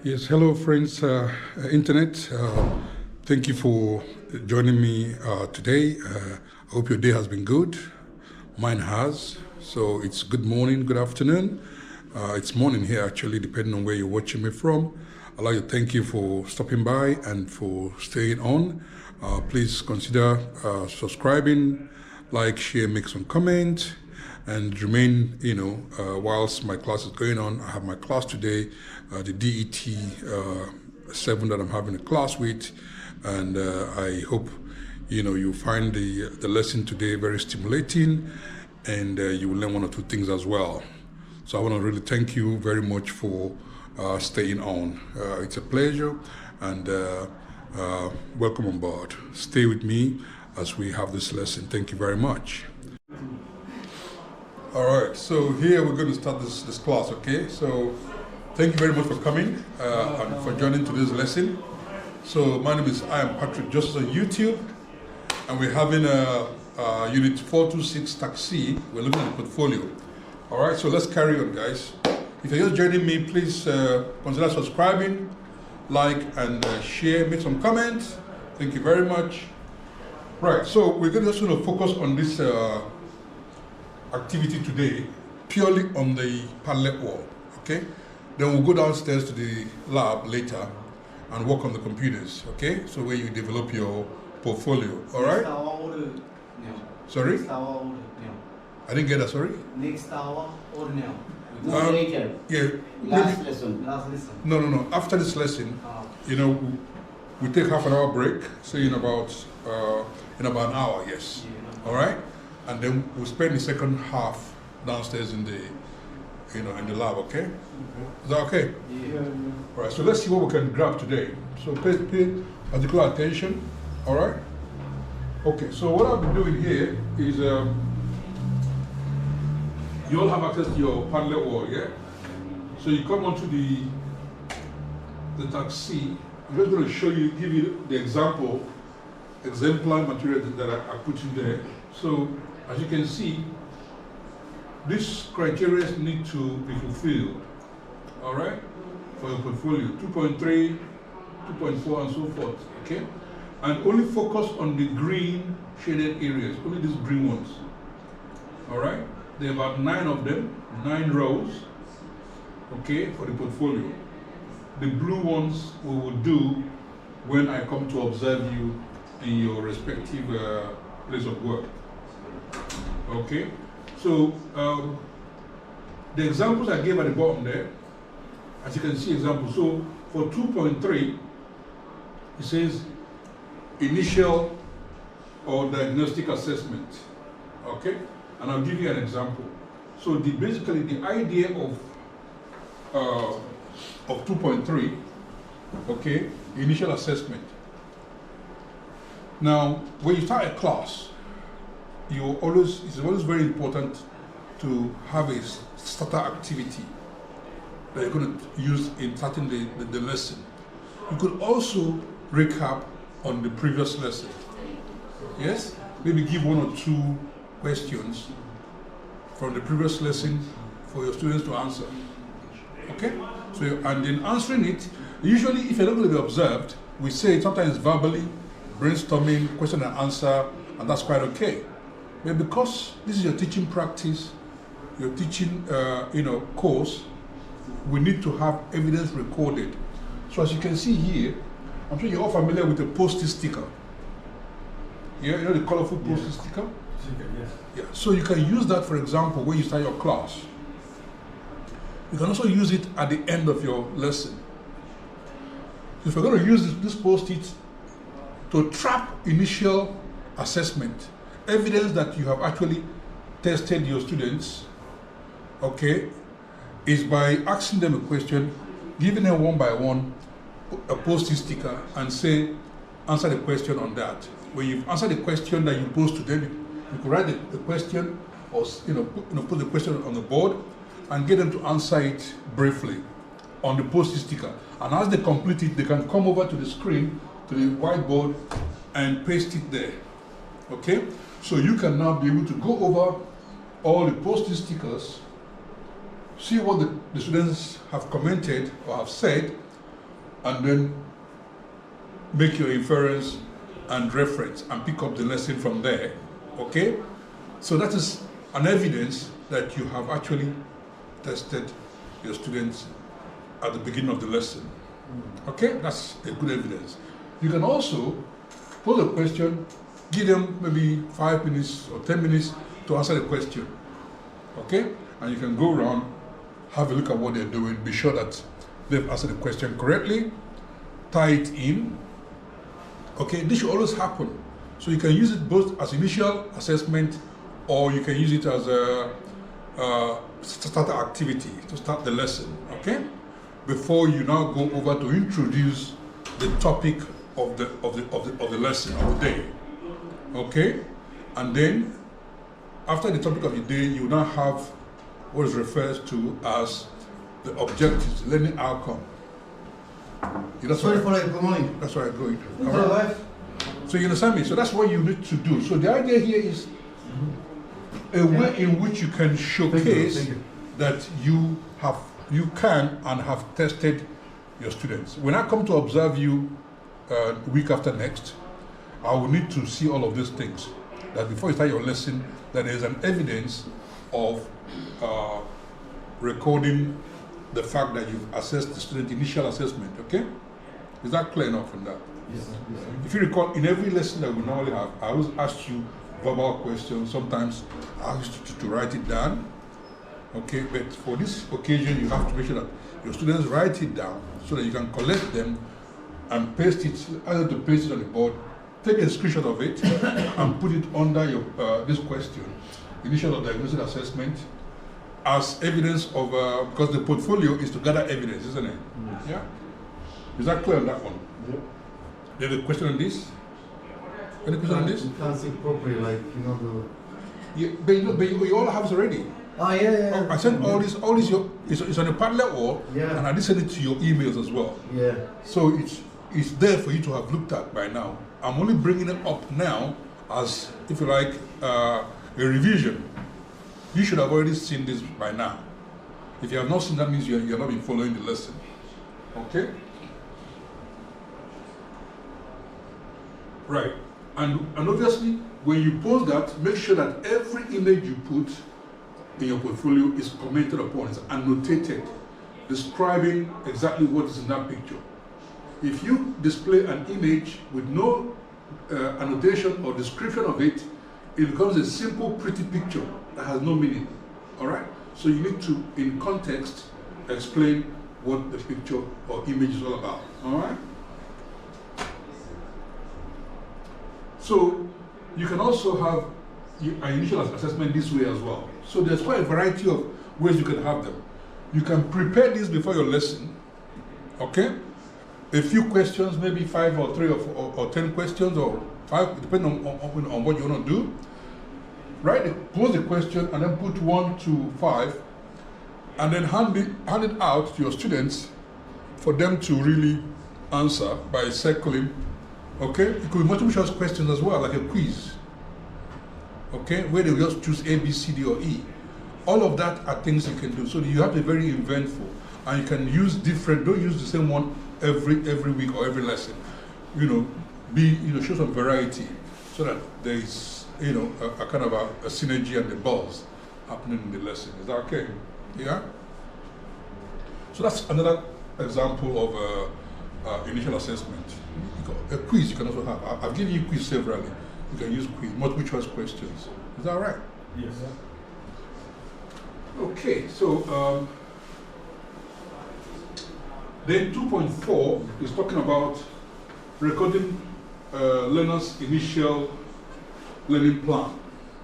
Yes, hello friends, internet. Thank you for joining me today. I hope your day has been good. Mine has. So it's good morning, good afternoon. It's morning here actually, depending on where you're watching me from. I'd like to thank you for stopping by and for staying on. Please consider subscribing, like, share, make some comment, and remain, whilst my class is going on. I have my class today, the DET 7 that I'm having a class with, and I hope, you find the lesson today very stimulating, and you will learn one or two things as well. So I want to really thank you very much for staying on. It's a pleasure, and welcome on board. Stay with me as we have this lesson. Thank you very much. All right, so here we're going to start this class, okay? So thank you very much for coming and for joining today's lesson. So my name is I am Patrick Justice on YouTube, and we're having a Unit 426 Taxi. We're looking at the portfolio. All right, so let's carry on, guys. If you're just joining me, please consider subscribing, like, and share, make some comments. Thank you very much. Right, so we're just going to focus on this activity today purely on the Padlet wall, okay? Then we'll go downstairs to the lab later and work on the computers, okay? So where you develop your portfolio, all right? Sorry? I didn't get that, sorry? Next hour or now? Later. Yeah. Last lesson. No. After this lesson, we take half an hour break, say in about an hour, yes. Yeah. All right? And then we'll spend the second half downstairs in the, in the lab, okay? Is that okay? Yeah. All right, so let's see what we can grab today. So pay particular attention, all right? Okay, so what I'll be doing here is, you all have access to your Padlet wall, yeah? So you come onto the taxi. I'm just going to show you, give you the exemplar material that I put in there. So, as you can see, these criteria need to be fulfilled, all right, for your portfolio, 2.3, 2.4, and so forth, okay? And only focus on the green shaded areas, only these green ones, all right? There are about 9 of them, 9 rows, okay, for the portfolio. The blue ones we will do when I come to observe you in your respective place of work. Okay, so the examples I gave at the bottom there, as you can see examples. So for 2.3, it says initial or diagnostic assessment. Okay, and I'll give you an example. So basically the idea of 2.3, okay, initial assessment. Now, when you start a class, it's always very important to have a starter activity that you're going to use in starting the lesson. You could also recap on the previous lesson. Yes? Maybe give 1 or 2 questions from the previous lesson for your students to answer. Okay? So, and in answering it, usually if you're not going to be observed, we say sometimes verbally, brainstorming, question and answer, and that's quite okay. But because this is your teaching practice, your teaching course, we need to have evidence recorded. So as you can see here, I'm sure you're all familiar with the post-it sticker. Yeah, you know the colorful post-it sticker? Yes. Yeah. So you can use that, for example, when you start your class. You can also use it at the end of your lesson. If you're going to use this post-it to trap initial assessment, evidence that you have actually tested your students, okay, is by asking them a question, giving them one by one a post-it sticker, and say, answer the question on that. When you've answered the question that you posed to them, you could write the question, or put the question on the board, and get them to answer it briefly on the post-it sticker. And as they complete it, they can come over to the screen, to the whiteboard, and paste it there. Okay? So you can now be able to go over all the post-it stickers, see what the students have commented or have said, and then make your inference and reference and pick up the lesson from there. Okay? So that is an evidence that you have actually tested your students at the beginning of the lesson. Okay? That's a good evidence. You can also pose a question, give them maybe 5 minutes or 10 minutes to answer the question. Okay? And you can go around, have a look at what they're doing, be sure that they've answered the question correctly, tie it in. Okay? This should always happen. So you can use it both as initial assessment, or you can use it as a starter activity to start the lesson. Okay? Before you now go over to introduce the topic of the lesson of the day. Okay? And then after the topic of the day, you now have what is referred to as the objectives, learning outcome. That's Sorry what for it, good morning. that's what I'm going to. Good All right? wife. So you understand me? So that's what you need to do. So the idea here is a way in which you can showcase Thank you. that you can and have tested your students. When I come to observe you week after next, I will need to see all of these things. That before you start your lesson, that there is an evidence of recording the fact that you've assessed the student initial assessment. Okay? Is that clear enough from that? Yes, sir. Yes, sir. If you recall, in every lesson that we normally have, I always ask you verbal questions. Sometimes I ask you to write it down. Okay, but for this occasion, you have to make sure that your students write it down so that you can collect them and paste it, either to paste it on the board, take a screenshot of it, and put it under your this question, initial or diagnostic assessment, as evidence of, because the portfolio is to gather evidence, isn't it? Yes. Yeah? Is that clear on that one? Yep. There's a question on this? Any question on this? You can't see properly, like, Yeah, but you all have it already. Oh, yeah. I sent all this it's on a Padlet wall, Yeah. and I did send it to your emails as well. Yeah. So it's there for you to have looked at by now. I'm only bringing it up now as, if you like, a revision. You should have already seen this by now. If you have not seen, that means you're not been following the lesson. Okay? Right. And obviously, when you post that, make sure that every image you put in your portfolio is commented upon, is annotated, describing exactly what is in that picture. If you display an image with no annotation or description of it, it becomes a simple, pretty picture that has no meaning. All right? So you need to, in context, explain what the picture or image is all about. All right? So you can also have an initial assessment this way as well. So there's quite a variety of ways you can have them. You can prepare this before your lesson, okay? A few questions, maybe 5 or 3 or 10 questions or 5, depending on what you want to do. Pose the question and then put 1 to 5, and then hand it out to your students for them to really answer by circling. Okay, it could be multiple choice questions as well, like a quiz. Okay, where they will just choose A, B, C, D, or E. All of that are things you can do. So you have to be very inventful, and you can use different. Don't use the same one every week or every lesson. Show some variety, so that there is a kind of a synergy and the buzz happening in the lesson. Is that okay? Yeah. So that's another example of initial assessment. A quiz you can also have. I've given you quiz severally. You can use quiz, multiple choice questions. Is that right? Yes. Okay, so then 2.4 is talking about recording learners' initial learning plan.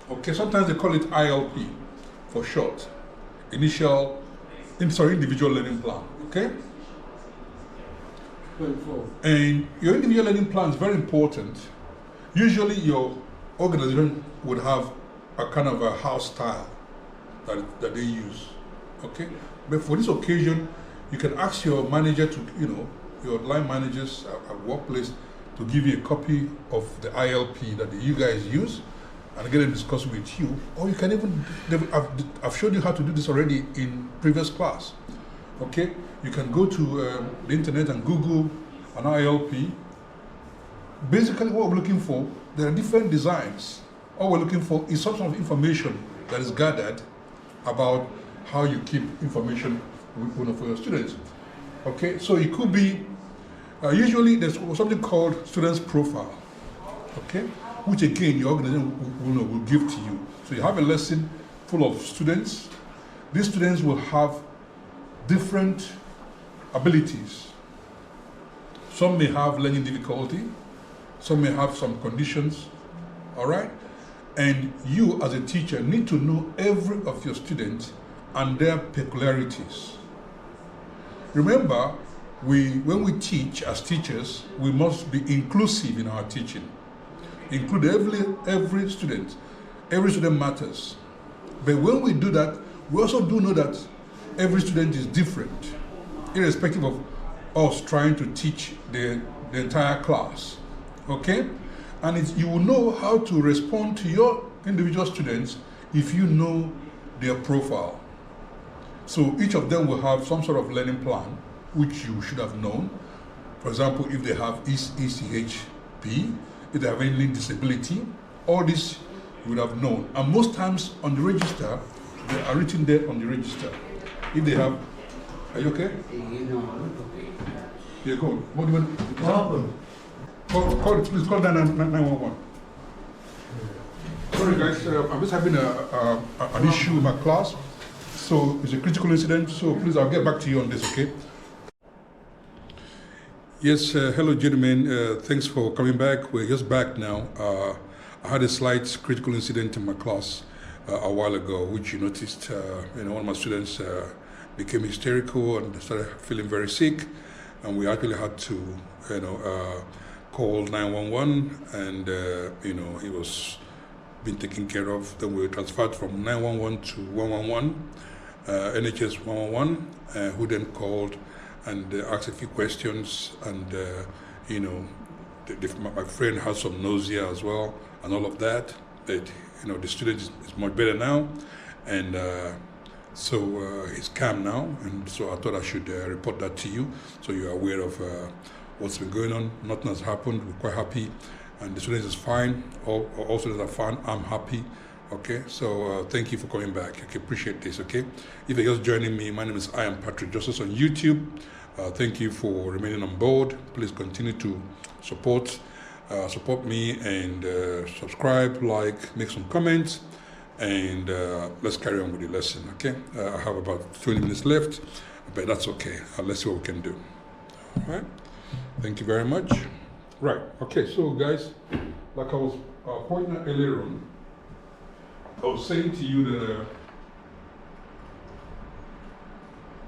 Okay, sometimes they call it ILP for short. Individual learning plan. Okay? And your individual learning plan is very important. Usually your organization would have a kind of a house style that they use. Okay? But for this occasion, you can ask your manager to, your line managers at workplace to give you a copy of the ILP that you guys use and get them discuss with you. Or you can even, I've showed you how to do this already in previous class. Okay, you can go to the internet and Google an ILP. Basically, what we're looking for, there are different designs. All we're looking for is some sort of information that is gathered about how you keep information for your students. Okay, so it could be, usually there's something called student's profile, okay, which again your organization will give to you. So you have a lesson full of students. These students will have different abilities. Some may have learning difficulty, some may have some conditions, all right? And you as a teacher need to know every of your students and their peculiarities. Remember, when we teach as teachers, we must be inclusive in our teaching. Include every student. Every student matters. But when we do that, we also do know that every student is different, irrespective of us trying to teach the entire class. Okay? And you will know how to respond to your individual students if you know their profile. So each of them will have some sort of learning plan, which you should have known. For example, if they have ECHP, if they have any disability, all this you would have known. And most times on the register, they are written there on the register. If they have, are you okay? Yeah, go on. What do you want? What happened? Please call 911. Sorry guys, I'm just having an issue with my class. So it's a critical incident, so please I'll get back to you on this, okay? Yes, hello gentlemen, thanks for coming back. We're just back now. I had a slight critical incident in my class a while ago, which you noticed, one of my students became hysterical and started feeling very sick, and we actually had to, call 911, and he was being taken care of. Then we were transferred from 911 to 111, NHS 111, who then called and asked a few questions, and my friend had some nausea as well, and all of that. But the student is much better now, and so he's calm now, and so I thought I should report that to you, so you're aware of what's been going on. Nothing has happened. We're quite happy, and the students is fine. All students are fine. I'm happy. Okay, so thank you for coming back. Okay, appreciate this. Okay, if you're just joining me, my name is I am Patrick Justice on YouTube. Thank you for remaining on board. Please continue to support me, and subscribe, like, make some comments, and let's carry on with the lesson. Okay, I have about 20 minutes left, but that's okay. Let's see what we can do. All right. Thank you very much. Right. Okay. So, guys, like I was pointing out earlier on, I was saying to you that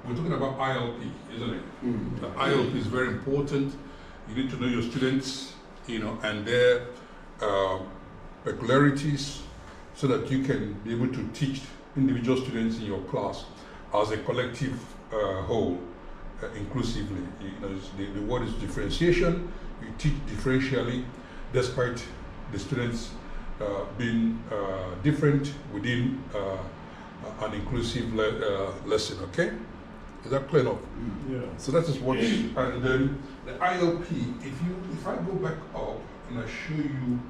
we're talking about ILP, isn't it? Mm-hmm. The ILP is very important. You need to know your students, and their peculiarities, so that you can be able to teach individual students in your class as a collective whole, inclusively. The word is differentiation. You teach differentially, despite the students being different within an inclusive lesson. Okay, is that clear enough? Yeah. So that is what. And then the ILP. If I go back up and I show you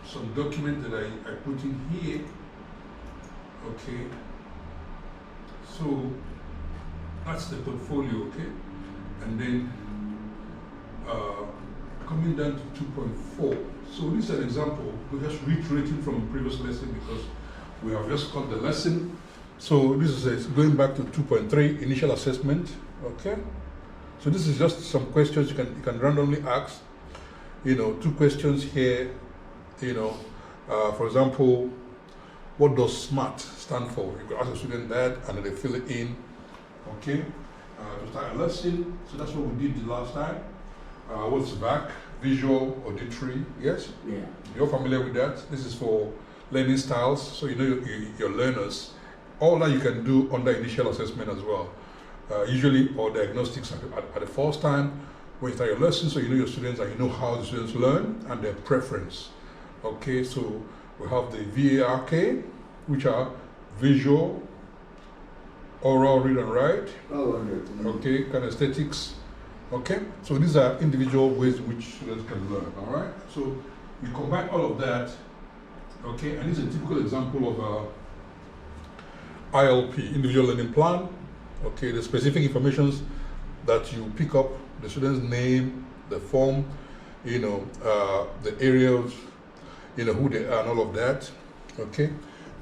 some document that I put in here. Okay. So that's the portfolio. Okay, and then coming down to 2.4. So this is an example. We're just reiterating from the previous lesson because we have just got the lesson. So this is going back to 2.3, initial assessment. Okay. So this is just some questions you can randomly ask. 2 questions here. For example, what does SMART stand for? You can ask a student that, and then they fill it in. Okay. To start a lesson. So that's what we did the last time. What's VAC? Visual, auditory, yes? Yeah. You're familiar with that? This is for learning styles, so your learners. All that you can do under initial assessment as well. Usually, or diagnostics at the first time when you start your lesson, so you know your students and you know how the students learn and their preference. Okay, so we have the VARK, which are visual, oral, read and write, Oh, okay, kinesthetics, okay. So these are individual ways in which students can learn, all right. So you combine all of that, okay, and this is a typical example of ILP, individual learning plan, okay. The specific informations that you pick up, the student's name, the form, you know, the areas, you know, who they are and all of that, okay.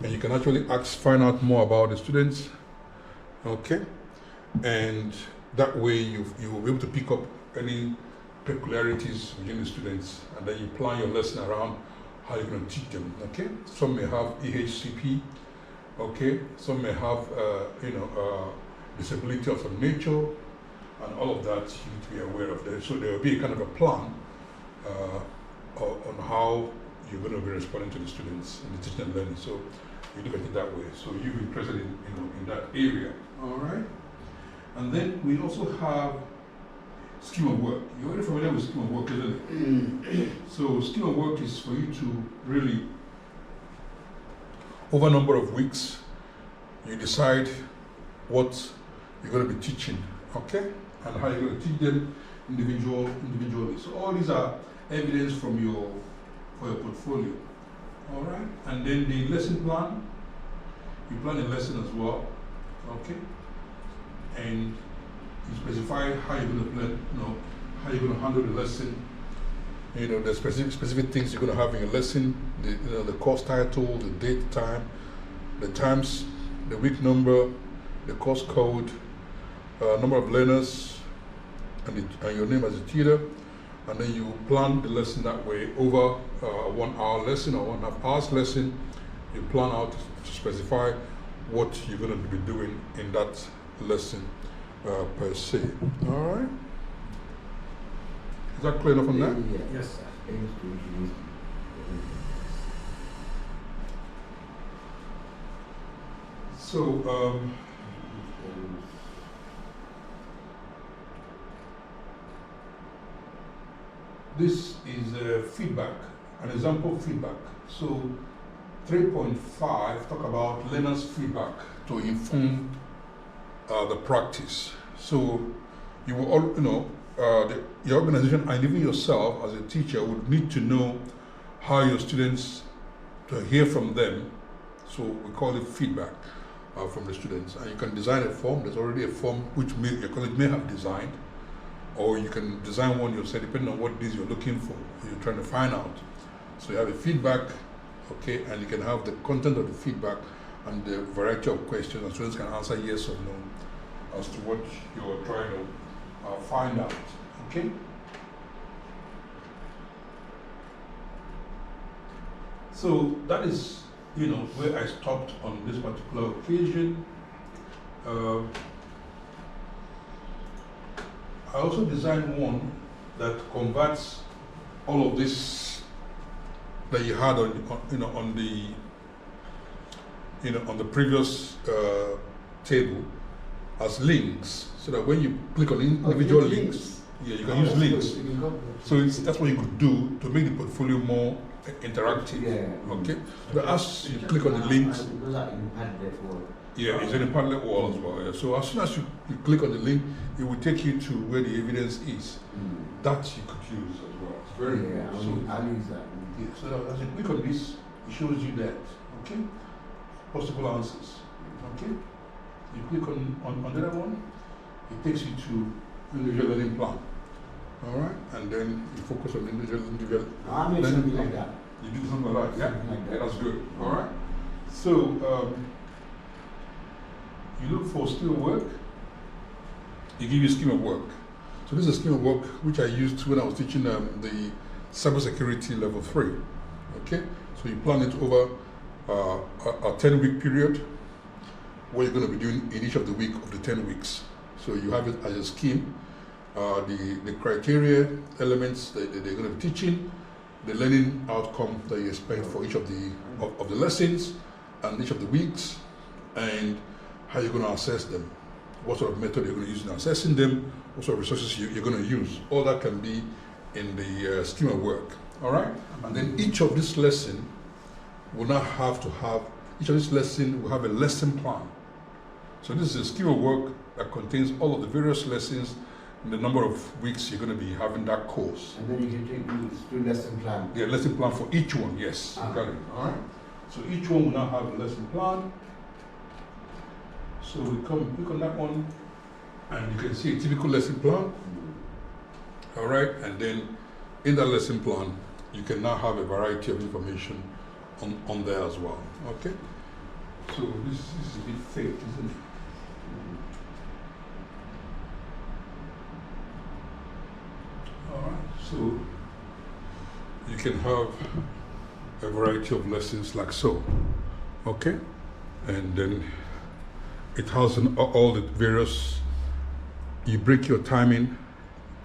And you can actually find out more about the students, okay. And that way you will be able to pick up any peculiarities within the students, and then you plan your lesson around how you're going to teach them, okay. Some may have EHCP, okay. Some may have, disability of some nature, and all of that you need to be aware of that. So there will be a kind of a plan on how you're going to be responding to the students in the teaching and learning. So you look at it that way. So you're interested in that area, all right? And then we also have scheme of work. You're already familiar with scheme of work, isn't it? So scheme of work is for you to really, over a number of weeks, you decide what you're going to be teaching, okay? And how you're going to teach them individually. So all these are evidence for your portfolio, all right? And then the lesson plan, you plan a lesson as well, okay? And you specify how you're going to plan, how you're going to handle the lesson, the specific things you're going to have in your lesson, the course title, the date, time, the times, the week number, the course code, number of learners, and your name as a tutor. And then you plan the lesson that way over a 1 hour lesson or 1.5 hours lesson. You plan out to specify what you're going to be doing in that lesson per se. All right? Is that clear enough on that? Yes, sir. So, this is feedback, an example of feedback. So 3.5 talk about learners' feedback to inform the practice. So you will all, your organization and even yourself as a teacher would need to know how your students, to hear from them. So we call it feedback from the students. And you can design a form. There's already a form which your college may have designed, or you can design one yourself depending on what it is you're looking for, you're trying to find out. So you have a feedback, okay, and you can have the content of the feedback and the variety of questions, and students can answer yes or no as to what you're trying to find out, okay? So that is, where I stopped on this particular occasion. I also designed one that converts all of this that you had on the previous table as links, so that when you click on individual links, yeah, you can use links. So that's what you could do to make the portfolio more interactive. Yeah. Okay. But as you click on the links, yeah, it's in a Padlet wall as well. Yeah. So as soon as you click on the link, it will take you to where the evidence is. That you could use as well. It's very important. I'll use that. Yeah, so as you click on this, it shows you that. Okay? Possible answers. Okay? You click on the other one, it takes you to individual learning plan. Alright? And then you focus on individual I made something like that. You did something like that? Yeah? Something like that. Yeah, that's good. Alright? So you look for skill work, it gives you scheme of work. So this is a scheme of work which I used when I was teaching the cybersecurity level 3. Okay, so you plan it over a 10-week period, what you're going to be doing in each of the week of the 10 weeks. So you have it as a scheme, the criteria, elements that they're going to be teaching, the learning outcome that you expect for each of the lessons and each of the weeks, and how you're going to assess them, what sort of method you're going to use in assessing them, what sort of resources you're going to use. All that can be in the scheme of work, all right? And then each of this lesson will now have to have, each of this lesson will have a lesson plan. So this is a scheme of work that contains all of the various lessons and the number of weeks you're going to be having that course. And then you can take do lesson plan. Yeah, lesson plan for each one, yes. Ah. Got it. All right. So each one will now have a lesson plan. So we come click on that one, and you can see a typical lesson plan. All right, and then in that lesson plan, you can now have a variety of information on there as well. Okay. So this is a bit thick, isn't it? All right. So you can have a variety of lessons like so. Okay, and then it has all the various. You break your timing,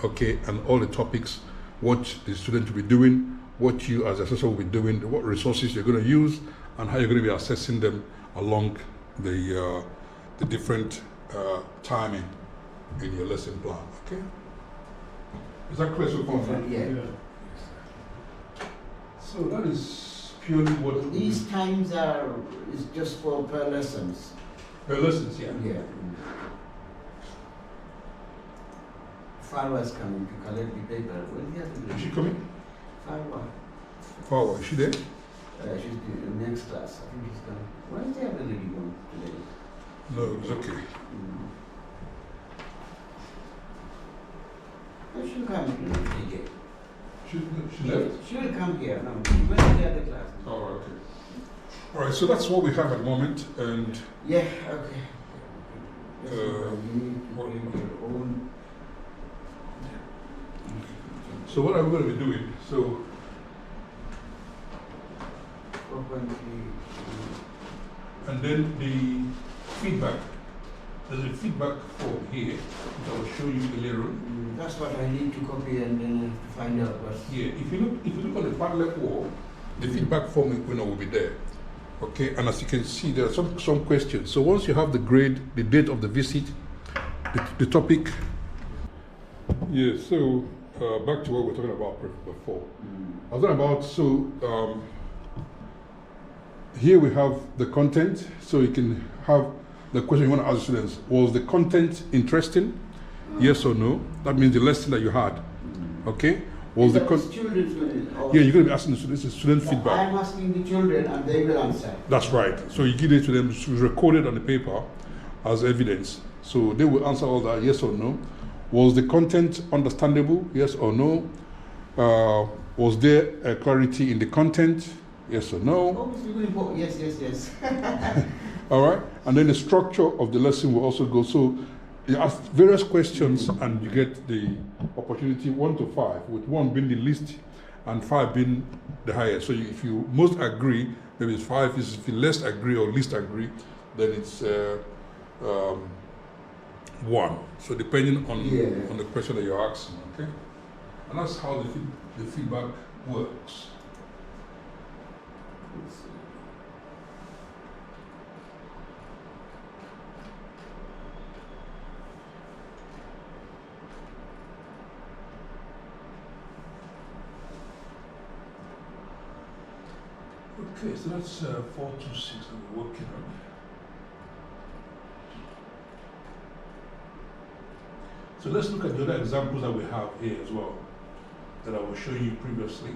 okay, and all the topics, what the student will be doing, what you as assessor will be doing, what resources you're going to use, and how you're going to be assessing them along the different timing in your lesson plan. Okay, is that clear so far? Yeah. So that is purely what These times is just for per lessons. per lessons, yeah. Yeah. Farwa is coming to collect the paper. What do you have to do? Is she coming? Farwa. Forward, is she there? She's the next class. I think she's coming. Why is the other lady going today? No, it's okay. Oh, she'll come to TJ. She left? She will come here. No, where's the other class? Oh, okay. All right, so that's what we have at the moment, and Yeah, okay. Uh, You need to bring your own. so what are we going to be doing? So, and then the feedback. There's a feedback form here, which I will show you later on. That's what I need to copy and then to find out what. Yeah, if you look on the Padlet wall, the feedback form will be there. Okay, and as you can see, there are some questions. So once you have the grade, the date of the visit, the topic. Yeah, so back to what we were talking about before. I was talking about, here we have the content, so you can have the question you want to ask students. Was the content interesting? Yes or no? That means the lesson that you had. Okay? Was the children's yeah, you're going to be asking the students, it's student feedback. I'm asking the children and they will answer. That's right. So you give it to them, it's recorded on the paper as evidence. So they will answer all that, yes or no. Was the content understandable? Yes or no. Was there a clarity in the content? Yes or no. Oh, yes. All right. And then the structure of the lesson will also go. So you ask various questions and you get the opportunity 1 to 5, with 1 being the least and 5 being the highest. So if you most agree, maybe it's 5. If you less agree or least agree, then it's 1. So depending on the question that you're asking, okay? And that's how the feedback works. Okay, so that's 426 that we're working on. So let's look at the other examples that we have here as well, that I was showing you previously.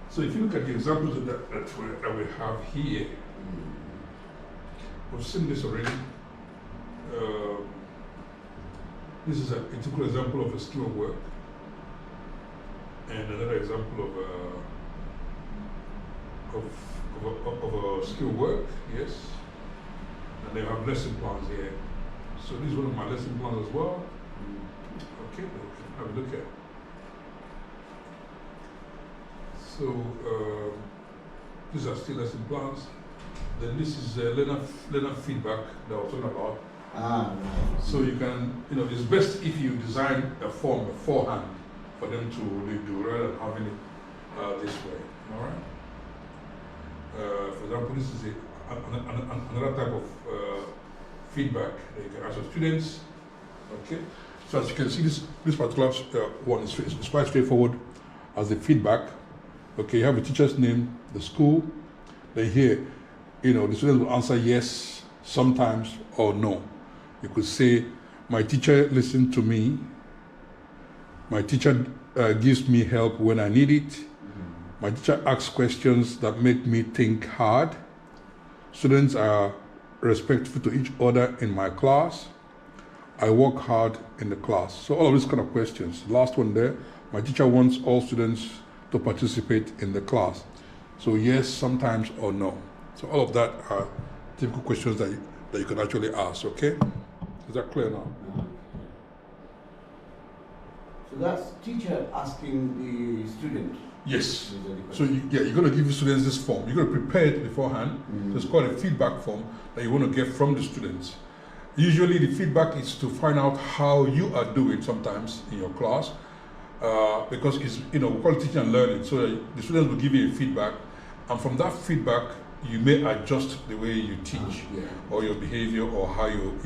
So if you look at the examples that we have here, we've seen this already. This is a typical example of a skill of work, and another example of a skill work, yes. And they have lesson plans here. So this is one of my lesson plans as well. Okay, have a look at. So these are still lesson plans. Then this is learner feedback that I was talking about. Right. So you can, it's best if you design a form beforehand for them to really do, rather than having it this way. All right. For example, this is another type of feedback that you can ask your students. Okay. So as you can see, this particular one is quite straightforward as the feedback. Okay, you have a teacher's name, the school. Then here, the students will answer yes, sometimes, or no. You could say, my teacher listened to me. My teacher gives me help when I need it. My teacher asks questions that make me think hard. Students are respectful to each other in my class. I work hard in the class. So all of these kind of questions. Last one there, my teacher wants all students to participate in the class. So yes, sometimes, or no. So all of that are typical questions that you can actually ask, okay? Is that clear now? So that's teacher asking the student. Yes. So you're going to give the students this form. You're going to prepare it beforehand. So it's called a feedback form that you want to get from the students. Usually the feedback is to find out how you are doing sometimes in your class, because it's, we call it teaching and learning. So the students will give you a feedback, and from that feedback you may adjust the way you teach or your behavior or how you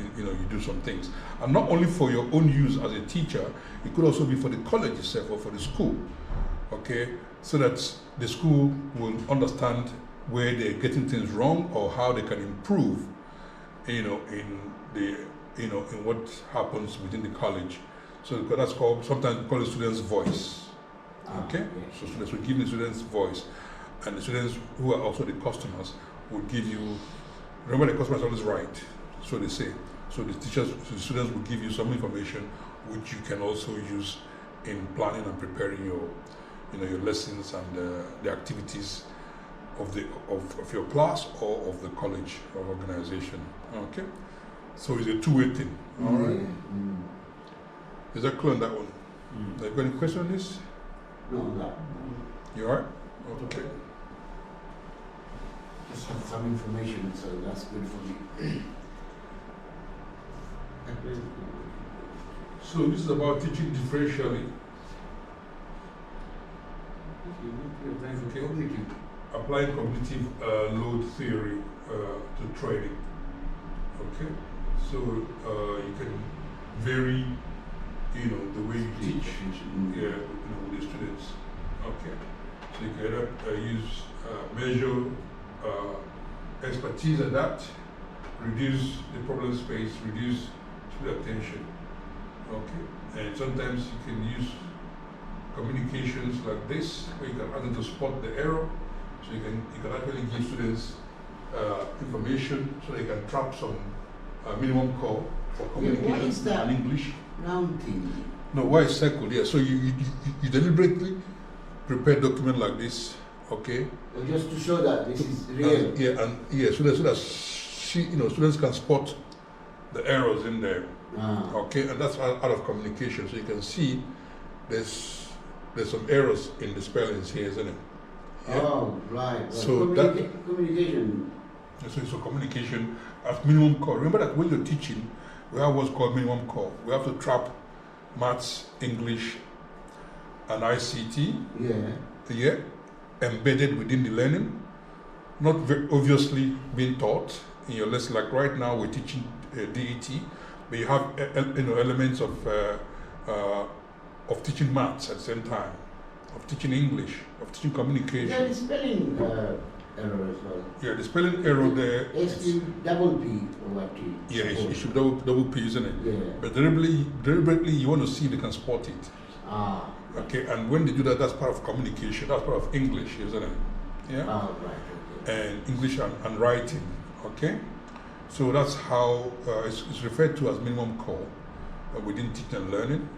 do some things. And not only for your own use as a teacher, it could also be for the college itself or for the school. Okay, so that the school will understand where they're getting things wrong or how they can improve, in what happens within the college. So that's called, sometimes we call the student's voice. Okay, so students will give the student's voice, and the students who are also the customers will give you. Remember, the customer is always right, so they say. So the students will give you some information which you can also use in planning and preparing your lessons and the activities of your class or of the college or organization. Okay, so it's a two-way thing. All right. Is that clear on that one? Have you got any question on this? No. You all right? Okay. Just have some information, so that's good for me. So this is about teaching differentially. Okay. Applying cognitive load theory to training. Okay, so you can vary, the way you teach, with the students. Okay, so you can either use measure, expertise, adapt, reduce the problem space, reduce student attention. Okay, and sometimes you can use communications like this, where you can ask them to spot the error, so you can actually give students information so they can trap some minimum call for communication. What is that in English. round thing? No, why it's circled? Yeah, so you deliberately prepare a document like this, okay? Or just to show that this is real. So that students can spot the errors in there. Okay, and that's out of communication, so you can see there's some errors in the spellings here, isn't it? Yeah? Oh, right. So communication. So communication as minimum core. Remember that when you're teaching, we have what's called minimum core. We have to trap maths, English, and ICT. Yeah, embedded within the learning, not very obviously being taught in your lesson. Like right now, we're teaching DET, but you have elements of teaching maths at the same time, of teaching English, of teaching communication. Yeah, the spelling error as well. Yeah, the spelling error there. Double P or what T? Yeah, it should double P, isn't it? Yeah. But deliberately, you want to see if they can spot it. Okay, and when they do that, that's part of communication. That's part of English, isn't it? Yeah. Right. Okay. And English and writing. Okay. So that's how it's referred to as minimum core within teaching and learning,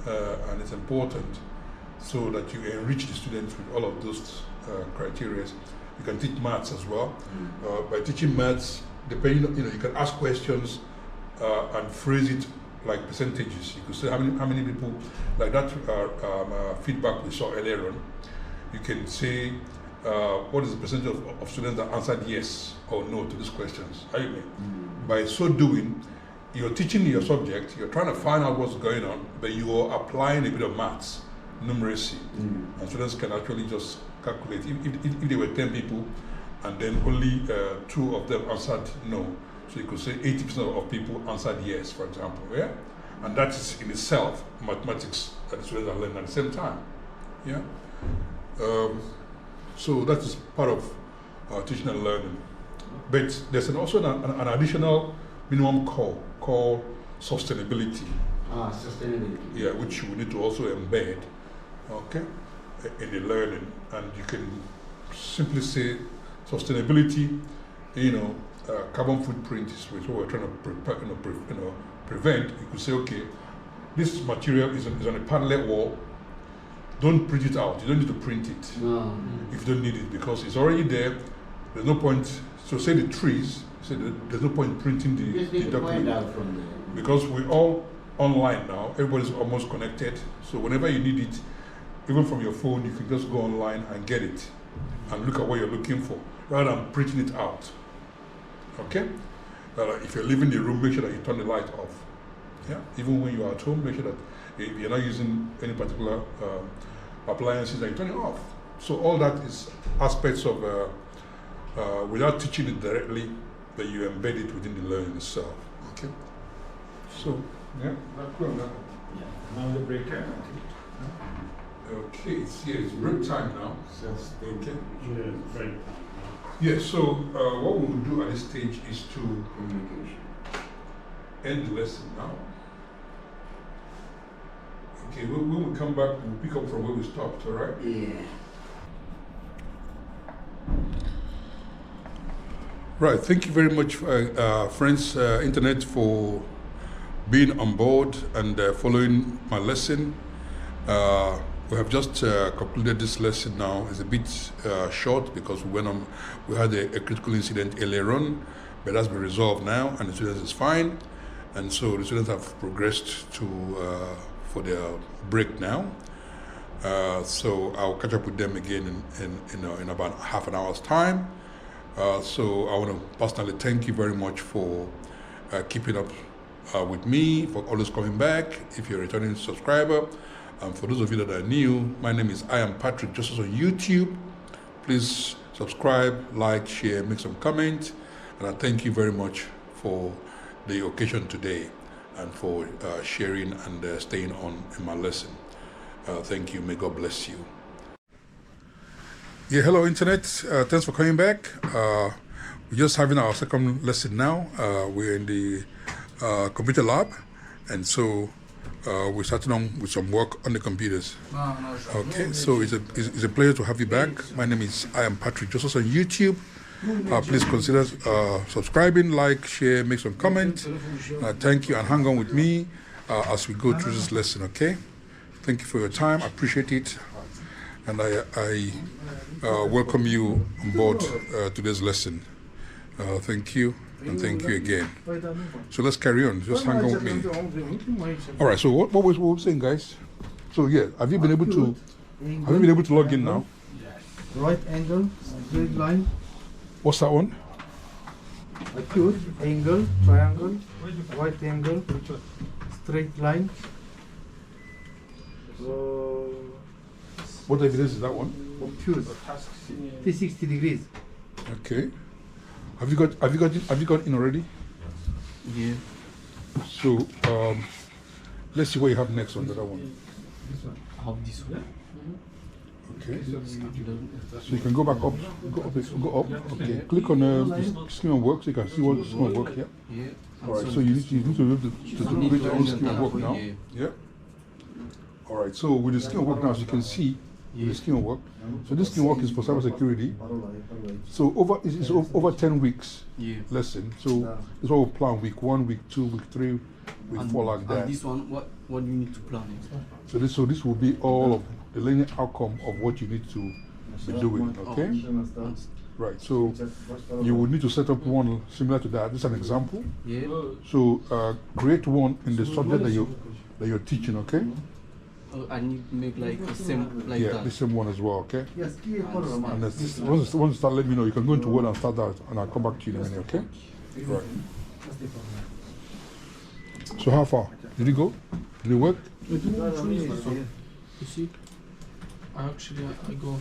and it's important so that you enrich the students with all of those criteria. You can teach maths as well. By teaching maths, depending, you can ask questions and phrase it like percentages. You could say how many people, like that feedback we saw earlier on. You can say what is the percentage of students that answered yes or no to these questions. Are you with me? By so doing, you're teaching your subject, you're trying to find out what's going on, but you're applying a bit of maths, numeracy, and students can actually just calculate. If there were 10 people and then only 2 of them answered no, so you could say 80% of people answered yes, for example, yeah? And that is in itself mathematics that the students are learning at the same time, yeah? So that is part of teaching and learning. But there's also an additional minimum core called sustainability. Sustainability. Yeah, which you need to also embed, okay, in the learning. And you can simply say sustainability, carbon footprint is what we're trying to prevent. You could say, okay, this material is on a parallel wall. Don't print it out. You don't need to print it if you don't need it, because it's already there. There's no point. So say the trees. Say there's no point in printing the document Out from there. because we're all online now. Everybody's almost connected. So whenever you need it, even from your phone, you can just go online and get it and look at what you're looking for rather than printing it out. Okay? If you're leaving the room, make sure that you turn the light off. Yeah. Even when you're at home, make sure that if you're not using any particular appliances, that you turn it off. So all that is aspects of without teaching it directly, that you embed it within the learning itself. Okay. So yeah, that's cool. Now the breaker. Okay, it's break time now. Okay. Yeah, right. Yes. So what we will do at this stage is to Communication. end the lesson now. Okay, when we come back, we'll pick up from where we stopped, all right? Yeah. Right, thank you very much, friends, Internet, for being on board and following my lesson. We have just concluded this lesson now. It's a bit short because we had a critical incident earlier on, but that's been resolved now and the students is fine. And so the students have progressed to for their break now. So I'll catch up with them again in about half an hour's time. So I want to personally thank you very much for keeping up with me, for always coming back. If you're a returning subscriber, for those of you that are new, my name is I am Patrick Joseph on YouTube. Please subscribe, like, share, make some comments, and I thank you very much for the occasion today and for sharing and staying on in my lesson. Thank you. May God bless you. Yeah, hello Internet. Thanks for coming back. We're just having our second lesson now. We're in the computer lab, and so we're starting on with some work on the computers. Okay, so it's a pleasure to have you back. My name is I am Patrick Joseph on YouTube. Please consider subscribing, like, share, make some comments. Thank you, and hang on with me as we go through this lesson. Okay, thank you for your time. I appreciate it, and I welcome you on board today's lesson. Thank you, and thank you again. So let's carry on. Just hang on with me. All right. So what was we saying, guys? So yeah, have you been able to log in now? Right angle, straight line, What's that one? acute, angle, triangle, right angle, straight line. What evidence is that one? Obtuse, 360 degrees. Okay. Have you got in already? Yeah. So let's see what you have next on the other one. I have this one. Okay. So you can go back up, go up. Okay. Click on the scheme of work so you can see what the scheme of work here. Yeah. All right. So you need to be able to create your own scheme of work now. Yeah. All right. So with the scheme of work now, as you can see, the scheme of work. So this scheme of work is for cybersecurity. So it's over 10 weeks lesson. So it's what we plan: week 1, week 2, week 3, week 4, like that. And this one, what do you need to plan? So this will be all of the learning outcome of what you need to be doing. Okay. Right. So you will need to set up one similar to that. This is an example. Yeah. So create one in the subject that you're teaching. Okay. I need to make like the same like Yeah, that. the same one as well. Okay. Yes, And once you start, let me know. You can go into Word and start that, and I'll come back to you in a minute. Okay. Right. So how far did it go? Did it work? You see, I go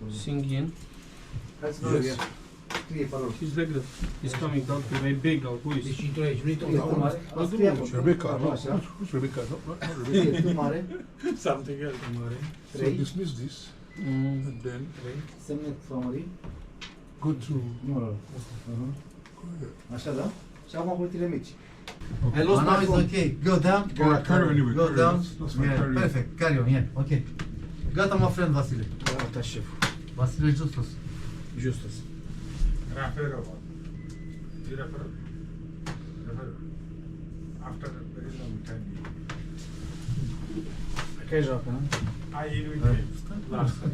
singing. Yes. He's like that. He's coming down to my big or who is? Rebecca. Who's Rebecca? Not Rebecca. Something else. So dismiss this, and then go to Așa, da? Și acum cultile mici. Okay. I lost my phone. Okay, go down. Alright, carry on anyway. Go carry down. on. That's fine, Yeah, carry on. perfect. Carry on, yeah. Ok. Gata, mă, friend, Vasile. Gata, șef. Vasile Justus. Justus. Referral. You refer? Refer. After a very long time. Care joacă, nu? I invited last time.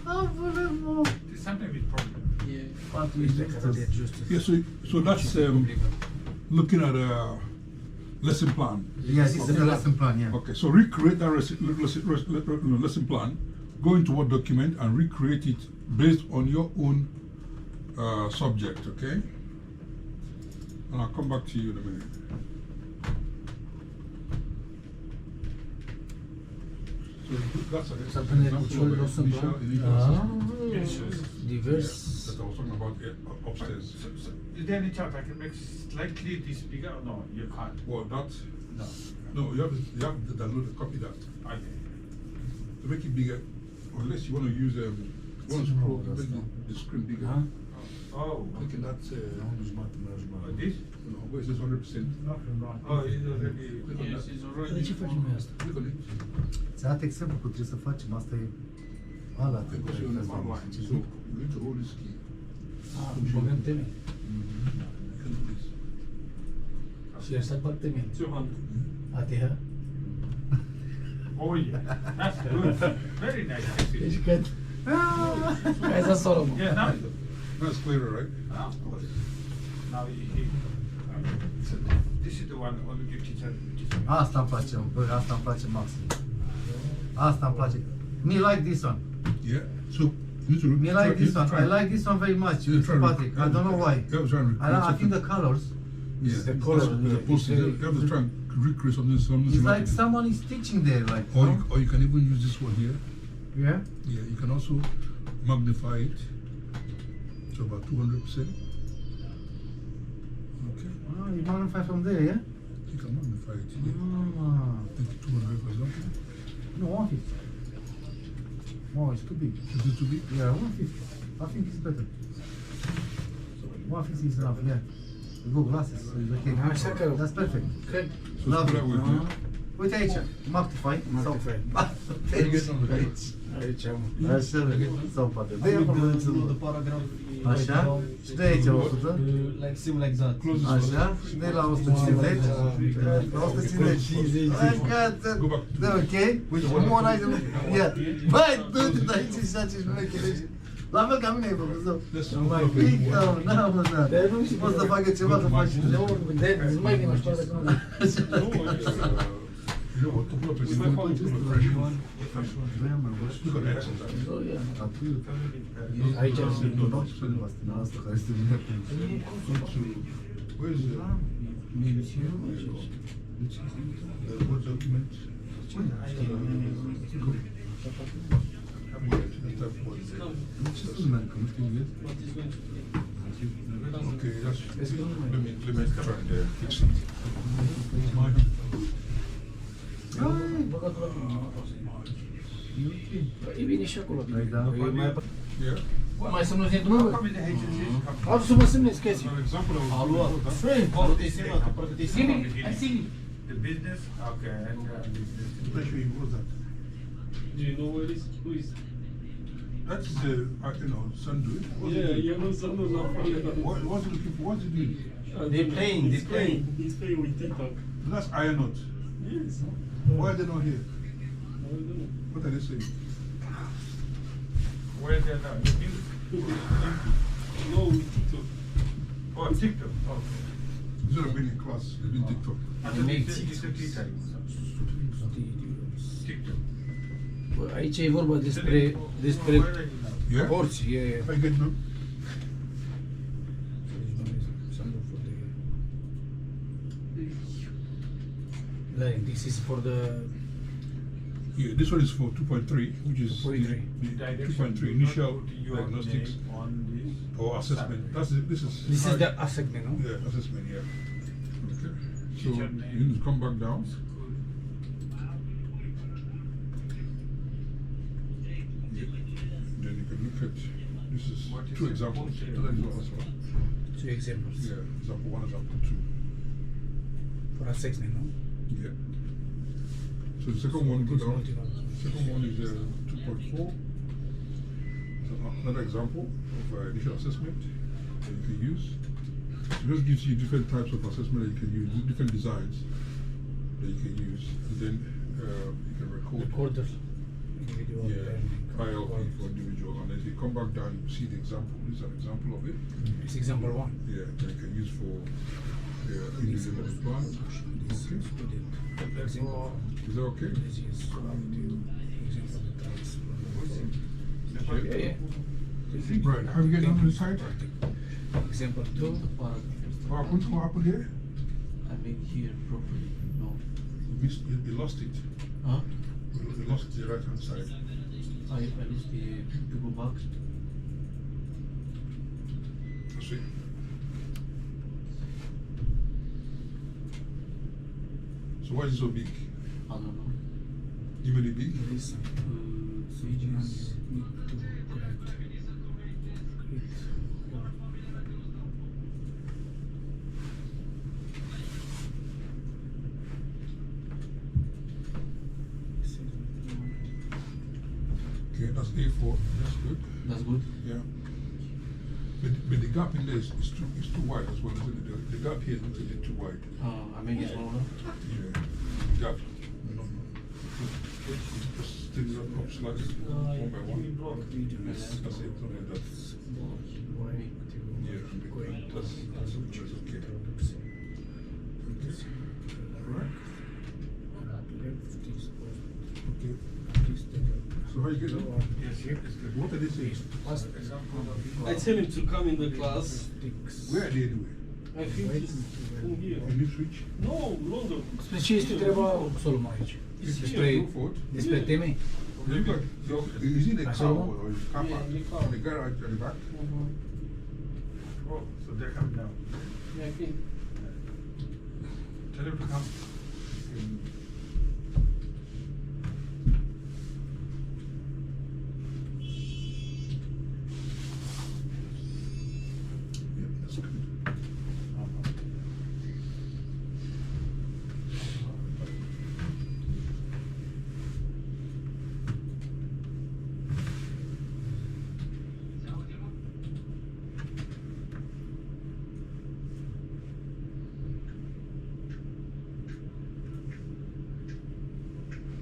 Aoleu, mă. There's something with problem. E... Patru Uite, care Justus. de Justus. Yeah, so that's looking at a lesson plan. Yeah, this is the lesson plan, yeah. Okay, so recreate that lesson plan, go into Word document and recreate it based on your own subject, okay? And I'll come back to you in a minute. So that's Să an punem example of lesson the initial plan. Issues. Divers. that I was talking about upstairs. So, is there any chance I can make slightly this bigger? No, you can't. Well, that, No. no, you have to download and copy that. Okay. To make it bigger, unless you want to use you want to scroll, make the screen bigger. Huh? Oh. Looking at This? no, where it says 100%. Oh, it's already. Yes, it's already. Ce facem noi asta? Click on it. Ți-a dat exemplu că trebuie să facem, asta e... Ala, Because you're on online, so you need to hold this key. Ah, băgăm teme. You can do this. Și asta bag teme. Atiha. Oh, yeah. That's good. Very nice. Deci că... Hai să soră, mă. Yeah, now. That's clearer, right? Of course. Now so this is the one only the teacher. Asta îmi place, bă, asta îmi place maxim. Asta îmi place. Me like this one. Yeah. So you need to Me like this one. I like this one very much, You try to- Patrick. I don't know why. You have to try and I think the colors. yeah, the color, that's the post. it's You have to try and recreate something It's like like it. someone is teaching there, like. Or you can even use this one here. Yeah. Yeah, you can also magnify it to about 200%. Okay, Ah, you magnify from there, yeah? you can magnify it. Yeah. Ah. Take it 200 for example. No, 150. Oh, it's too big. Is it too big? Yeah, 150. I think it's better. 150 is enough, yeah. The Google glasses, so it's okay. Așa că... That's perfect. Cred. So let's put that with you. Uite aici, Magnify. Magnify. Aici. Aici, mă. Așa, sau poate. De acolo, așa, și de aici la 100. Like sim like that. Close this one. Așa, și de la 150. La 150. Hai, gata. Go back. Da, ok. Uite, omul ăla aici. Ia. Băi, du-te de aici și așa și șmecherești. La fel ca mine ai făcut zău. Let's Nu mai pică, n-am văzut. Poți să facă ceva, să faci și de ori. De, mai bine știu dacă nu. You know what? To put up a fresh one. Look at that. Oh, yeah. Aici No, sunt no, tot no. asta care este bine. Where's the Word document? Ce sunt mai că nu știu unde. Okay, let me try and fix it. Băgatul la e bine și acolo. Ai da. E mai... Yeah. Mai semnul zi How tu, come the agencies come? Adu să mă semnezi chestii. An example of The business? Okay. And Do you know where is who is? That's Sandu. Yeah, you know some of them. What's he looking for? What's he doing? They're playing, He's they're playing. He's playing with TikTok. That's Ironot. Yes. Why are they not here? I don't know. What are they saying? where they're now? The music? No, with TikTok. Oh, TikTok. Okay. Instead of being in class, they've been TikTok. They make It's a tea time. TikTok. Bă, aici e vorba despre Where are you now? Yeah? porți, e... I get them. Like, this is for the... Yeah, this one is for 2.3, which is 2.3. the 2.3 initial Put your diagnostics name on this. or assessment. That's it. This is This is the assessment, no? yeah, assessment. Yeah. Okay. So Teacher name. you need to come back down. School. Then you can look at this is What is two it? examples. Okay. Two examples. Two examples. Yeah, example one, example two. For a 6 no? Yeah. So the second one, go This down. multiple. Second one is 2.4. So another example of initial assessment that you can use. It just gives you different types of assessment that you can use, different designs that you can use, and then you can record. Recorder. Individual Yeah, learning. hierarchy for individual, and as you come back down, you see the example. This is an example of it. It's example 1. Yeah, that you can use for individual plan. Okay, Example. is that okay? This is how to example the types. Yeah. Yeah. Right, have you get on the side? Example 2. What happened here? I make here properly. No. You lost it. Huh? You lost the right hand side. I lose the to go back. That's it. So why is it so big? I don't know. You made it big? This Pages. need to correct. Okay, that's A4. That's good. That's good. Yeah. But the gap in there is too wide as well, isn't it? The gap here is a little too wide. I make it smaller. Yeah. Gap. No. Just take it up slightly, one by one. Yes, that's it. Something like that. Yeah. That's okay. Okay. Alright. Okay. So how you get on? Yes, it's good. What are they saying? Example of I tell him to come in the class. Where are they anyway? I think it's in here. In Ipswich? No, London. Spre ce treba Solomon aici? Despre, Bruford? despre teme? You got, is it a car Solomon? or is it car park? Yeah, the car. The garage at the back? Oh, so they're coming down. Yeah, I think. Tell them to come. Yeah, that's good.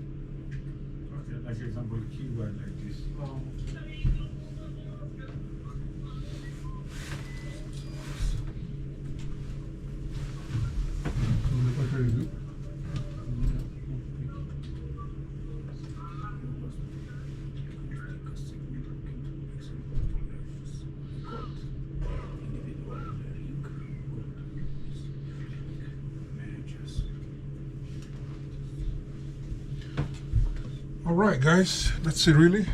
Okay, like example, keyword like this. So what can you do? All right, guys, that's it really.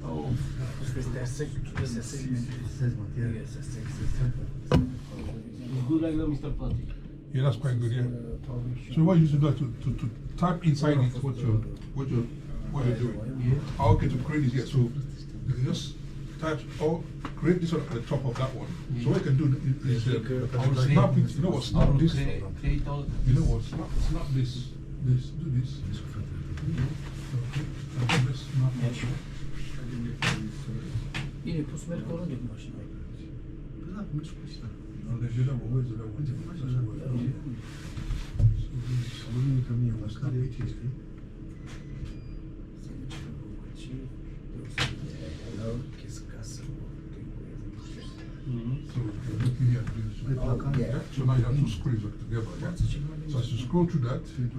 Oh, this is the segment. Assessment, yeah. Yes, assessment. It's good like that, Mr. Patti. Yeah, that's quite good, yeah. So what you used to do to type inside it what you're doing. Okay, to create this, yeah. So you can just type or create this one at the top of that one. So what you can do is I will snap it. You know what? Snap this. Create all. You know what? Snap this. Do this. Okay. And then let's snap it. Bine, poți merg oriunde cu mașina. Da, cum ești cu ăsta? No, there's the other one. Where's the other one? That's the one. So this. Lumii că mie, mă scade aici, știi? So you're looking here at this. Yeah. So now you have two screens together. Yeah? So as you scroll through that, you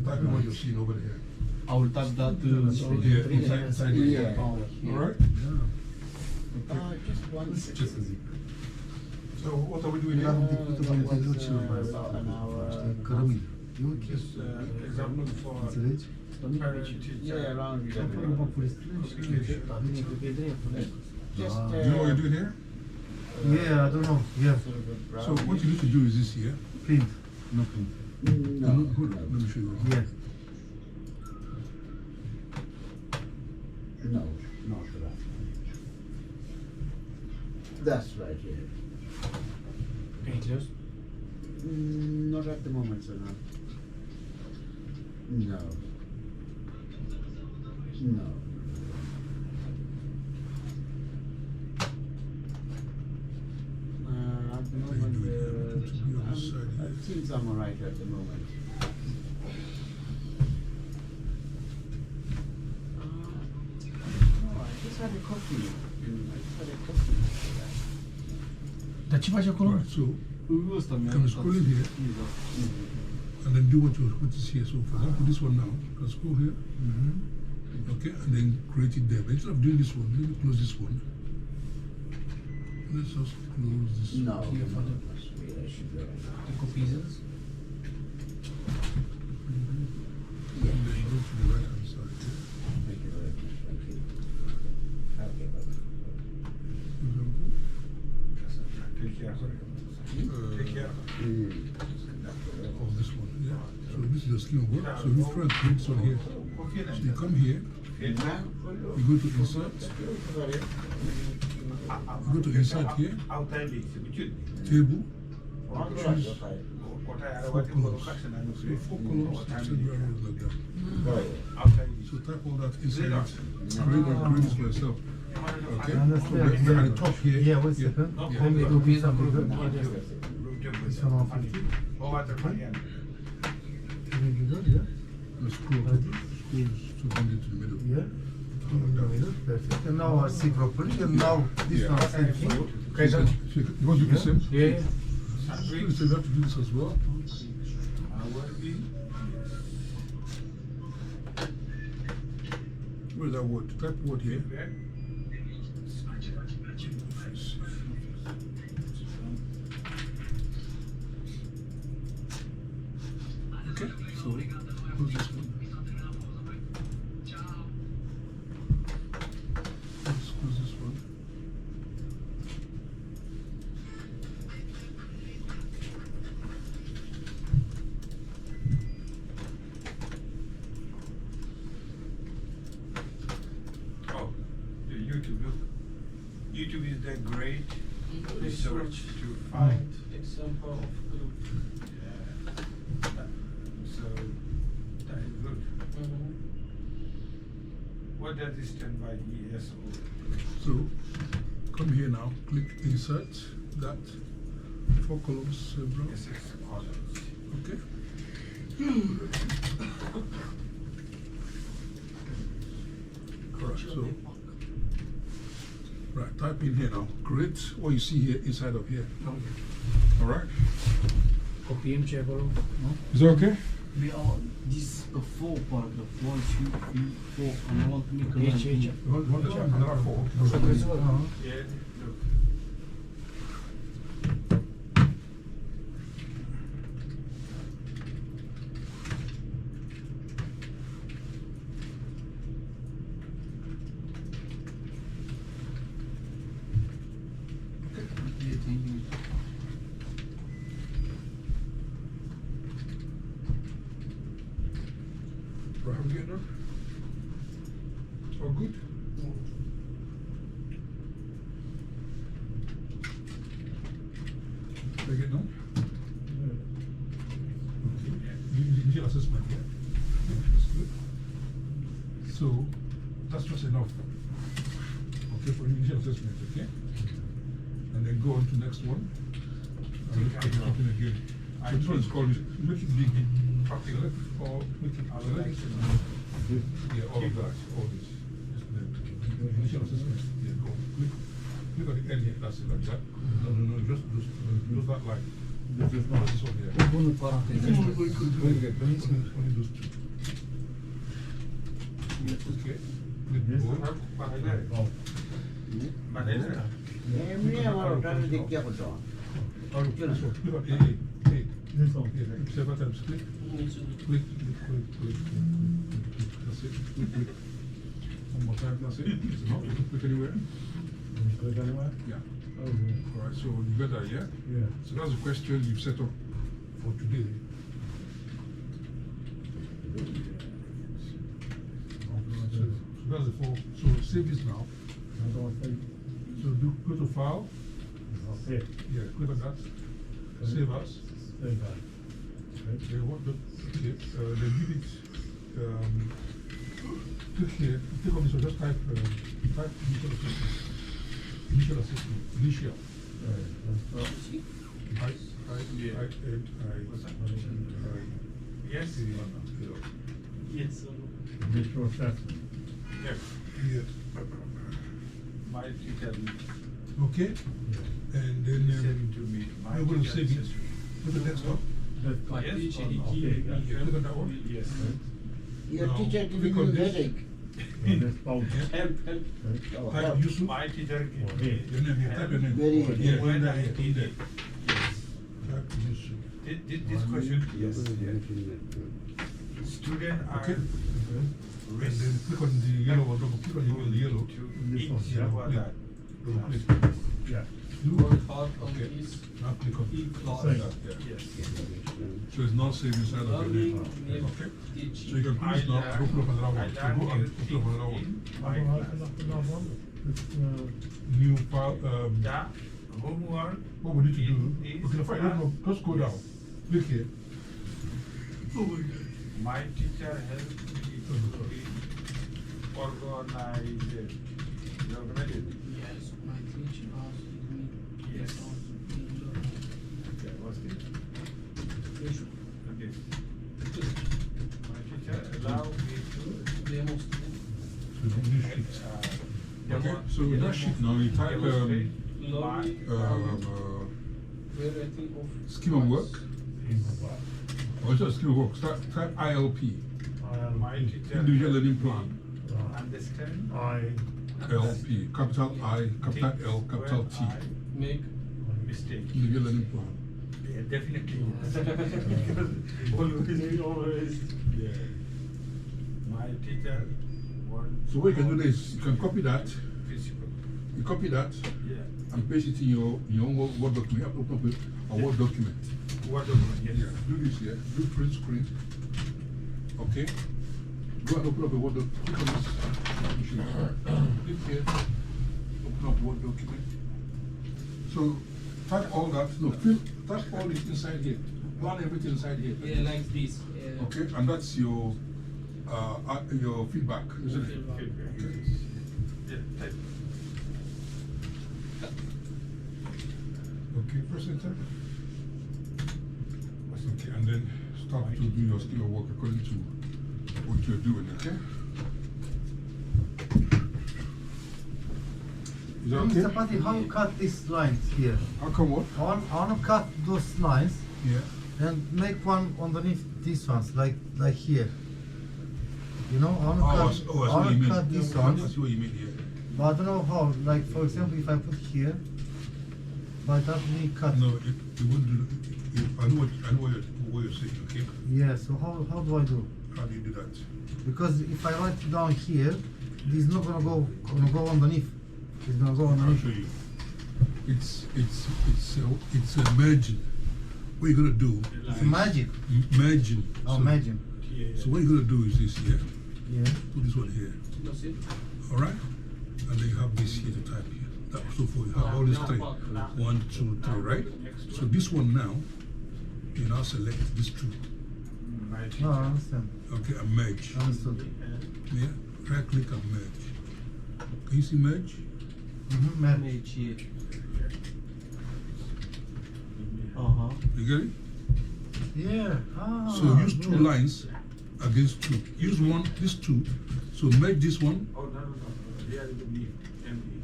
type in what you're seeing over there. I will type that. Yeah, inside here. Yeah. All right. Just one second. So what are we doing Am here? trecut în anterior și mai About an hour. știi, cărămidă. E ok. Just example for Înțelegi? parent teacher. Yeah, around Am făcut numai pulistele și Just, Do you know what you're doing here? Yeah, I don't know. Yeah. So what you need to do is this here. Print. No print. Good. Let me show you. Yeah. That's right, yeah. Painters. Not at the moment, sir, no. No. No. At the moment, things are alright at the moment. I just had a coffee. Dar ce faci acolo? Right, so Ăsta mi-a can you arătat. scroll in here and then do what is here. So for example, this one now, you can scroll here, okay, and then create it there. But instead of doing this one, let me close this one. Let's just close this. No. Here for the Yeah, I should be alright. copies. And then go to the right hand side. Yeah. Thank you very much. Thank you. Okay, bye. For example, Take care. Take care. of this one. Yeah. So this is the scheme of work. So you try and create this one here. So you come here, you go to insert, go to insert here, table, choose four columns. So four columns, several rows like that. So type all that inside it. Create this for yourself. Okay? Then at the top here. Yeah, wait a yeah, second. yeah. How many copies are good? This one on 50. Yeah. And scroll to bring it to the middle. Yeah. Perfect. And now I see properly. And now this Yeah. one same thing. Okay, so you want to do the same? Yeah. So you have to do this as well. Where is that word? Type word here. Okay, so close this one. Let's close this one. Oh, the YouTube. Look. YouTube is that great research to find. Example of group. Yeah. So that is good. What does this stand by ESO? So come here now, click insert that, four columns, several. SS columns. Okay. Correct. So, right, type in here now. Create what you see here inside of here. All right. Copiem ce e acolo? Nu? Is that okay? We are this four paragraph. 1, 2, 3, 4. And I want to make a Aici, line. aici. There are four. Să crezi, bă, nu? Yeah, look. Right, have we getting done? All good? They get done? Initial assessment, yeah? That's good. So, that's just enough. Okay, for initial assessment, okay? And then go on to next one. And look at something again. So this one is called, make it big, select, or make it, select. Yeah, all of that, all this. Just the initial assessment, yeah, go. Look at the end here, that's it, like that. No, just that line. Just this one here. Pun în paranteză. Only those two. Okay. Click board. এমনি আমার ওটাকে দেখতে করতে Look at A. This one. Yeah, several times. Click. Click. That's it. Click. One more time. That's it. It's enough. You can click anywhere. Click anywhere? Yeah. Okay. All right. So you got that, yeah? Yeah. So that's the question you've set up for today. So that's the four. So save this now. So go to file, Yeah. Yeah, click on that. Save as. Save that. Okay, what the, okay, then give it, click here, click on this one, just type initial assistant. Initial assistant, initial. Yes. Yes. Initial assessment. Yes. Yeah. My teacher Okay, and then, said to me, my I'm gonna teacher save it. says to me, Look at next one. That's My Yes. teacher, he Okay, gave me yeah. Click on that one. yes. Your Now, teacher click giving on you this. headache. this phone. Help, help. Oh, Type help. Yusuf. My teacher Oh, gave here. me Your name here, type your name. Very Yeah, good. when in there, I yeah, in did there. it. Yes. Type Yusuf. This question, yes. Student are Okay. And then click on the yellow one, double click on the yellow. to This eat one, yeah. for that. Double click. Yeah. work hard on Okay. this Now click on e-class. that, yeah. Yes. So it's not saved inside of your Learning, name. Okay. teaching. So you can please now open up another one. So go and open up another one. My class. New file, The homework what we need to do, is okay, fine, no, just go down. Click here. my teacher helped me to organize it. You organize it? Yes, my teacher asked me. Yes. Okay, what's it? Okay. My teacher allowed me to Demonstrate. So do this sheet. Okay, so with that sheet now, you type, Learning, uh, variety of. scheme of work, or just scheme of work, type ILP, my teacher individual helped learning me plan, understand LP, capital I, capital L, capital T, Make. mistake. individual learning plan. Yeah, definitely. Always. Yeah. My teacher wants. So what you can do is, you can copy that, Principal. you copy that, Yeah. and paste it in your own Word document. You have to open up a Word document. What document? Yes. Yeah, do this here, do print screen. Okay? Go and open up a Word document. Click on this. Click here, open up Word document. So type all that, no, type all this inside here. Plan everything inside here. Yeah, like this. Okay, and that's your feedback, isn't it? Feedback. Okay. Yeah, type. Okay, press enter. Okay, and then start to do your skill work according to what you're doing, okay? Is that Mr. okay? Pati, how you cut these lines here? How come what? I want to cut those lines Yeah. and make one underneath these ones, like here. You know, I I want see to what cut, you mean. cut these I ones, see what you mean here. but I don't know how. Like for example, if I put here, but that we cut. No, it wouldn't do. I know what you're saying, okay? Yeah. So how do I do? How do you do that? Because if I write it down here, this is not gonna go underneath. It's gonna go I'll underneath. show you. It's a merging. What you're gonna do? It's magic. Merging. Oh, So- magic. So what you're gonna do is this here. Yeah. Put this one here. That's it. All right, and then you have this here to type here. That, so for you have all these three. 1, 2, 3, right? So this one now, you now select these two. My No, teacher. I understand. Okay, and merge. Understood. Yeah, right click and merge. Can you see merge? Magic. here. You get it? Yeah. Ah. So use two good. lines against two. Use one, these two. So merge this one. Oh, no. Here is the me. ME.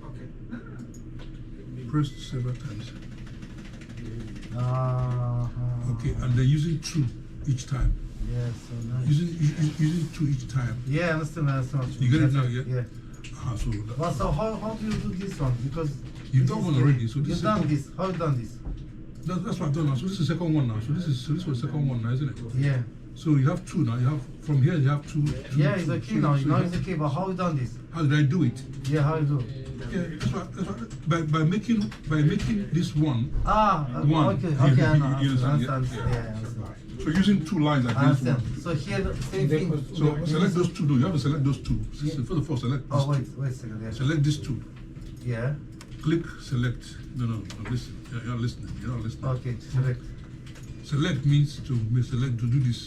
Okay. Press several times. Okay, and then using two each time. Yeah, so nice. Using two each time. Yeah, I understand. I understand. You get it now, yeah? Yeah. So that, But so how do you do this one? Because you've done one already. So this you've is done this. How you done this? that's what I've done now. So this is the second one now. So this was the second one now, isn't it? Yeah. So you have two now. You have from here. You have two. Yeah, two. it's okay So- now. so Now you it's have- okay. But how you done this? How did I do it? Yeah, how you do? Yeah, that's what, by making this one. Ah, One. okay, You- okay, I you- know. you I understand, understand. yeah? Yeah, I understand. So using two lines I against one. understand. So here, the same thing. So select those two. No, you have to select those two. Yeah. So for the first, select. Oh, these wait a second. two. Yeah. Select these two. Yeah. click select. No, listen. You're listening. You're not listening. Okay, select. Select means to select, to do this,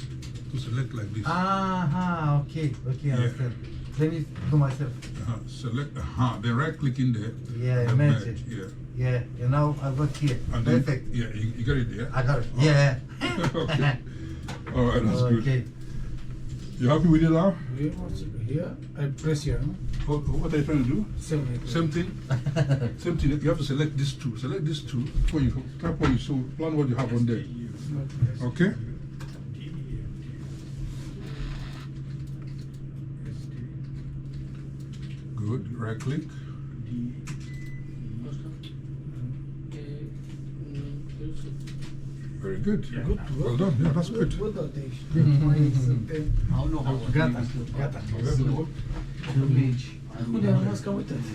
to select like this. Okay, Yeah. understand. Let me do myself. Select, then right click in there. Yeah, then merge merge, it. yeah. Yeah, and now I got here. And then, Perfect. yeah, you got it there. I got it. Yeah. Okay. All right, that's good. Okay. You happy with it now? Here, I press here, no? What are you trying to do? Same. Same thing? Same thing. You have to select this two. Select this two before you tap on you. So plan what you have on there. Okay? Good. Right click. Very good. Well done. Yeah, that's good. Gata. Unde am rămas, că uitați.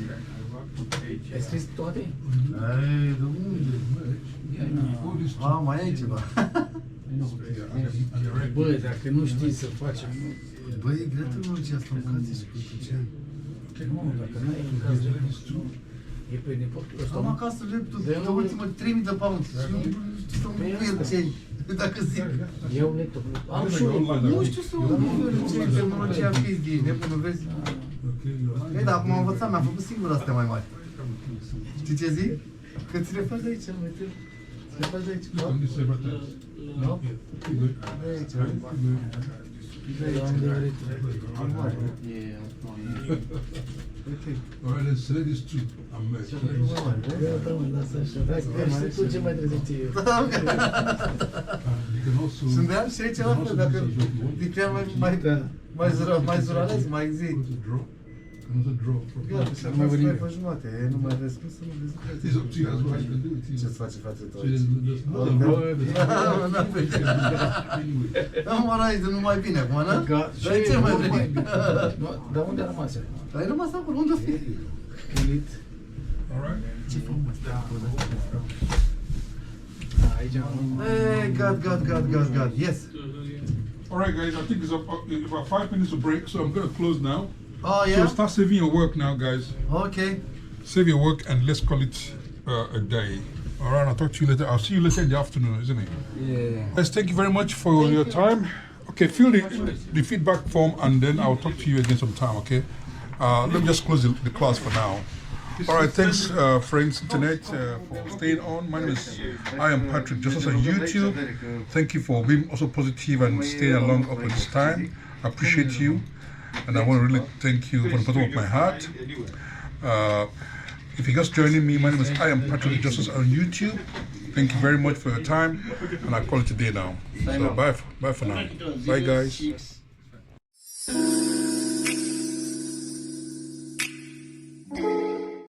Ai scris toate? Ei, de unde? Mai ai ceva. Bă, dacă nu știi să facem, nu... Băi, e greu tehnologia asta, mâncați și cu ce? Nu, dacă n-ai în caz de e pe nepotul ăsta. Am acasă laptop de ultimă 3000 de pound și nu știu să mă cu el ce dacă zic. Eu laptop. Am și Nu știu să mă cu el ce tehnologia pizdi, nebună, vezi? Ei, dar acum am învățat, mi-am făcut singur astea mai mari. Știi ce zic? Că ți le faci de aici, mă, ți le faci de aici. Nu? De aici, Alright, let's select these two and merge. Tu ce mai trebuie să ții? You can also. Sunt de și aici la fel, dacă dictea mai zuralez, mai zi. Go to draw. You can also draw from. Gata, și acum stai pe jumate, nu mai vezi cum să nu vezi. It's up to you as well. You can do it. Ce-ți face față So tot? there's nothing wrong with it. Anyway. Da, mă, Raiz, nu mai bine acum, nu? Dar ce mai vrei? Dar unde a rămas? Ai rămas acolo, unde o fi? All right. Ce frumos. Aici am... Hey, God, yes. All right, guys. I think it's about 5 minutes of break, so I'm gonna close now. Oh, So yeah? start saving your work now, guys. Okay. Save your work and let's call it a day. All right. I'll talk to you later. I'll see you later in the afternoon, isn't it? Yeah. Guys, thank you very much for your time. Okay, fill the feedback form and then I'll talk to you again sometime, okay? Let me just close the class for now. All right, thanks, friends, internet, for staying on. My name is, I am Patrick, just on YouTube. Thank you for being also positive and staying along up to this time. I appreciate you, and I want to really thank you from the bottom of my heart. If you're just joining me, my name is I am Patrick Justice on YouTube. Thank you very much for your time, and I call it a day now. So bye for now. Bye, guys.